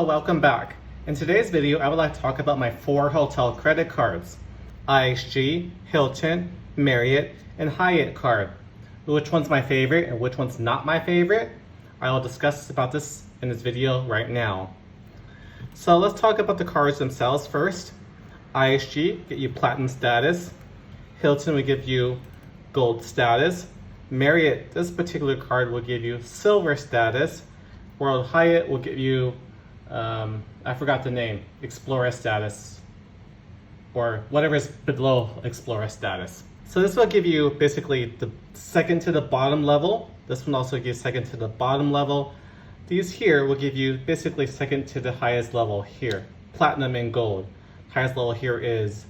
Welcome back. In today's video, I would like to talk about my 4 hotel credit cards: IHG, Hilton, Marriott, and Hyatt card. Which one's my favorite and which one's not my favorite? I will discuss about this in this video right now. So let's talk about the cards themselves first. IHG get you platinum status. Hilton will give you gold status. Marriott, this particular card will give you silver status. World Hyatt will give you I forgot the name, Explorer status, or whatever is below Explorer status. So this will give you basically the second to the bottom level. This one also gives second to the bottom level. These here will give you basically second to the highest level here, platinum and gold. Highest level here is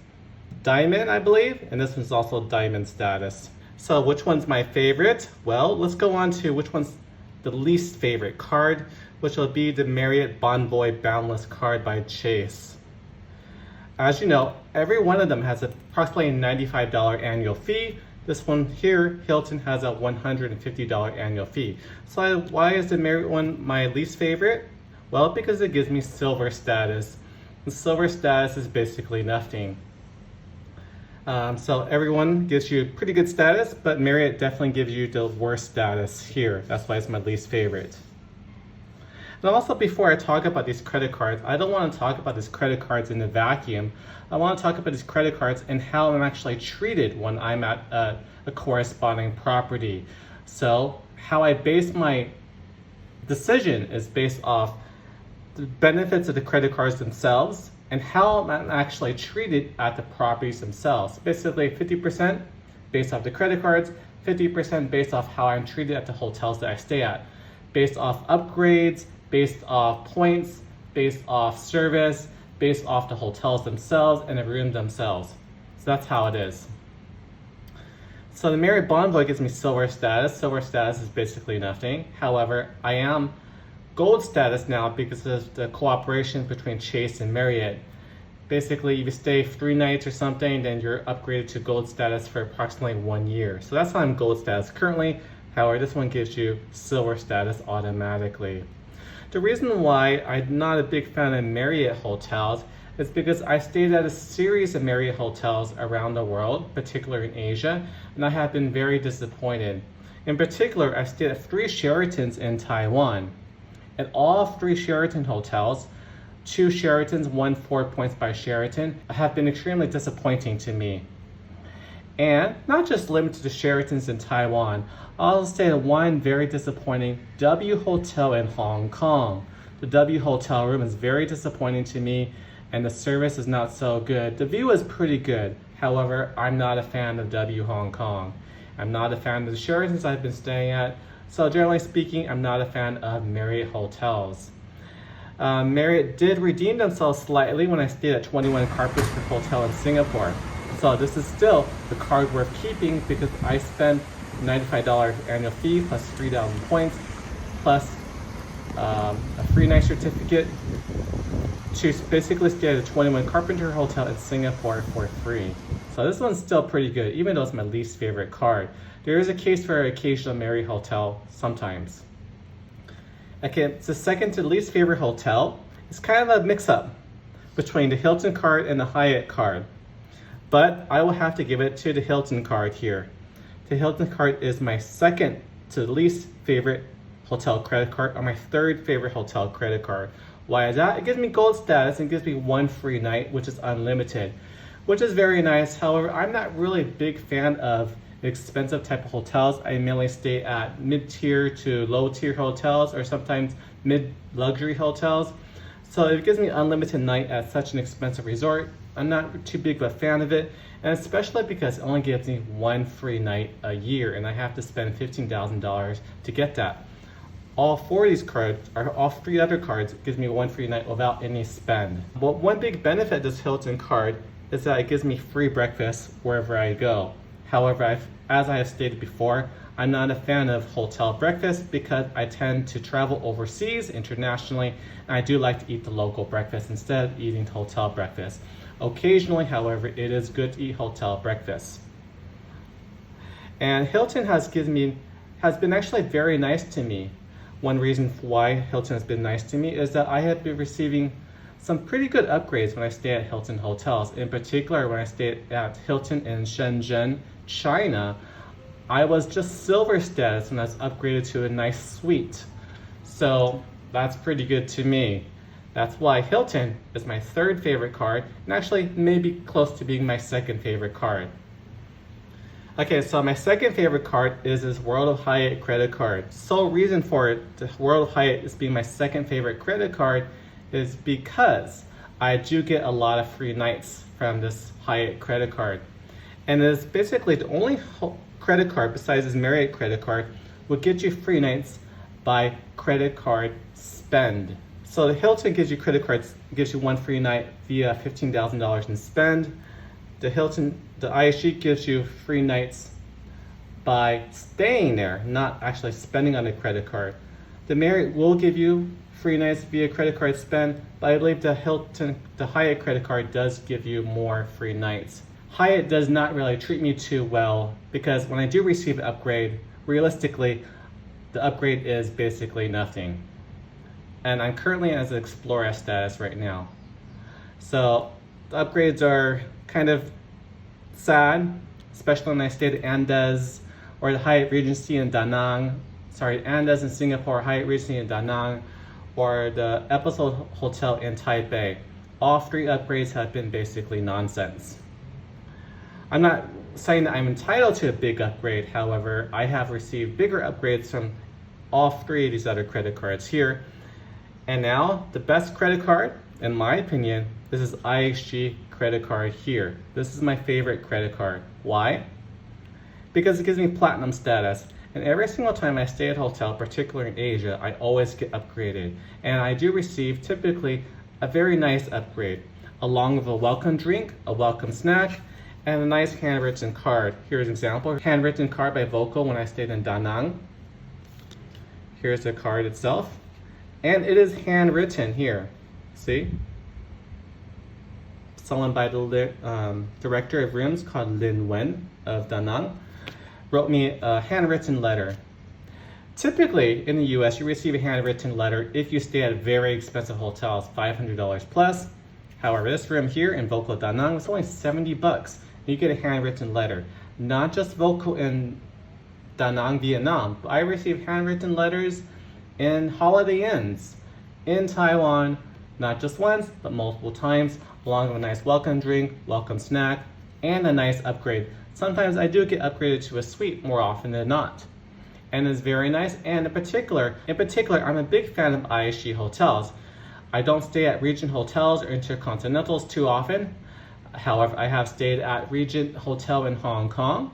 diamond, I believe, and this one's also diamond status. So which one's my favorite? Well, let's go on to which one's the least favorite card, which will be the Marriott Bonvoy Boundless card by Chase. As you know, every one of them has approximately $95 annual fee. This one here, Hilton, has a $150 annual fee. So why is the Marriott one my least favorite? Well, because it gives me silver status. And silver status is basically nothing. So everyone gives you pretty good status, but Marriott definitely gives you the worst status here. That's why it's my least favorite. And also, before I talk about these credit cards, I don't want to talk about these credit cards in a vacuum. I want to talk about these credit cards and how I'm actually treated when I'm at a corresponding property. So how I base my decision is based off the benefits of the credit cards themselves and how I'm actually treated at the properties themselves. Basically 50% based off the credit cards, 50% based off how I'm treated at the hotels that I stay at, based off upgrades, based off points, based off service, based off the hotels themselves and the room themselves. So that's how it is. So the Marriott Bonvoy gives me silver status. Silver status is basically nothing. However, I am gold status now because of the cooperation between Chase and Marriott. Basically, if you stay 3 nights or something, then you're upgraded to gold status for approximately 1 year. So that's how I'm gold status currently. However, this one gives you silver status automatically. The reason why I'm not a big fan of Marriott hotels is because I stayed at a series of Marriott hotels around the world, particularly in Asia, and I have been very disappointed. In particular, I stayed at 3 Sheratons in Taiwan. At all 3 Sheraton hotels, 2 Sheratons, 1 4 points by Sheraton, have been extremely disappointing to me. And not just limited to Sheratons in Taiwan, I'll stay at one very disappointing W Hotel in Hong Kong. The W Hotel room is very disappointing to me and the service is not so good. The view is pretty good. However, I'm not a fan of W Hong Kong. I'm not a fan of the Sheratons I've been staying at. So generally speaking, I'm not a fan of Marriott hotels. Marriott did redeem themselves slightly when I stayed at 21 Carpets per Hotel in Singapore. So this is still the card worth keeping because I spent $95 annual fee plus 3,000 points plus a free night certificate to basically stay at a 21 Carpenter Hotel in Singapore for free. So this one's still pretty good, even though it's my least favorite card. There is a case for an occasional Marriott hotel sometimes. Okay, it's the second to least favorite hotel. It's kind of a mix-up between the Hilton card and the Hyatt card. But I will have to give it to the Hilton card here. The Hilton card is my second to least favorite hotel credit card, or my third favorite hotel credit card. Why is that? It gives me gold status and gives me 1 free night, which is unlimited, which is very nice. However, I'm not really a big fan of expensive type of hotels. I mainly stay at mid-tier to low-tier hotels or sometimes mid-luxury hotels. So it gives me unlimited night at such an expensive resort. I'm not too big of a fan of it, and especially because it only gives me 1 free night a year, and I have to spend $15,000 to get that. All 4 of these cards, or all 3 other cards, gives me 1 free night without any spend. But one big benefit of this Hilton card is that it gives me free breakfast wherever I go. However, as I have stated before, I'm not a fan of hotel breakfast because I tend to travel overseas, internationally, and I do like to eat the local breakfast instead of eating hotel breakfast. Occasionally, however, it is good to eat hotel breakfast. And Hilton has been actually very nice to me. one reason why Hilton has been nice to me is that I have been receiving some pretty good upgrades when I stay at Hilton hotels. In particular, when I stayed at Hilton in Shenzhen, China, I was just silver status when I was upgraded to a nice suite. So that's pretty good to me. That's why Hilton is my third favorite card, and actually maybe close to being my second favorite card. Okay, so my second favorite card is this World of Hyatt credit card. Sole reason for it, the World of Hyatt is being my second favorite credit card, is because I do get a lot of free nights from this Hyatt credit card. And it's basically the only credit card besides this Marriott credit card will get you free nights by credit card spend. So the Hilton gives you credit cards, gives you one free night via $15,000 in spend. The IHG gives you free nights by staying there, not actually spending on a credit card. The Marriott will give you free nights via credit card spend, but I believe the Hyatt credit card does give you more free nights. Hyatt does not really treat me too well because when I do receive an upgrade, realistically, the upgrade is basically nothing. And I'm currently as an Explorer status right now. So the upgrades are kind of sad, especially when I stayed at Andes or the Hyatt Regency in Da Nang. Andes in Singapore, Hyatt Regency in Da Nang, or the Episode Hotel in Taipei. All three upgrades have been basically nonsense. I'm not saying that I'm entitled to a big upgrade, however, I have received bigger upgrades from all three of these other credit cards here. And now, the best credit card, in my opinion, this is IHG credit card here. This is my favorite credit card. Why? Because it gives me platinum status. And every single time I stay at a hotel, particularly in Asia, I always get upgraded. And I do receive typically a very nice upgrade, along with a welcome drink, a welcome snack, and a nice handwritten card. Here's an example. Handwritten card by Vocal when I stayed in Da Nang. Here's the card itself. And it is handwritten here. See? Someone by the director of rooms called Lin Wen of Da Nang wrote me a handwritten letter. Typically in the US, you receive a handwritten letter if you stay at very expensive hotels, $500 plus. However, this room here in Vocal Da Nang was only $70. You get a handwritten letter. Not just Vocal in Da Nang, Vietnam, but I received handwritten letters in Holiday Inns in Taiwan, not just once, but multiple times, along with a nice welcome drink, welcome snack, and a nice upgrade. Sometimes I do get upgraded to a suite more often than not. And it's very nice, and in particular, I'm a big fan of IHG hotels. I don't stay at Regent hotels or Intercontinentals too often. However, I have stayed at Regent Hotel in Hong Kong,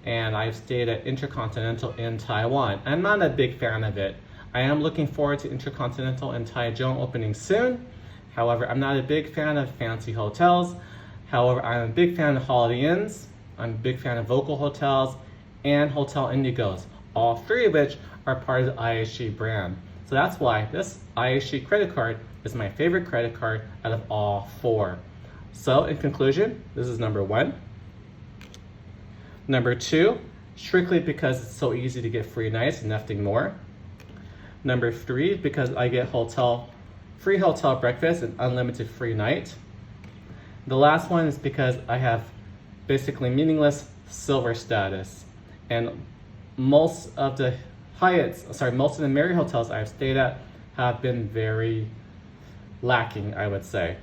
and I've stayed at Intercontinental in Taiwan. I'm not a big fan of it. I am looking forward to Intercontinental in Taichung opening soon. However, I'm not a big fan of fancy hotels. However, I'm a big fan of Holiday Inns. I'm a big fan of Vocal hotels and Hotel Indigos, all three of which are part of the IHG brand. So that's why this IHG credit card is my favorite credit card out of all four. So in conclusion, this is number one. Number two, strictly because it's so easy to get free nights and nothing more. Number three, because I get free hotel breakfast and unlimited free night. The last one is because I have basically meaningless silver status. And most of the Marriott hotels I've stayed at have been very lacking, I would say.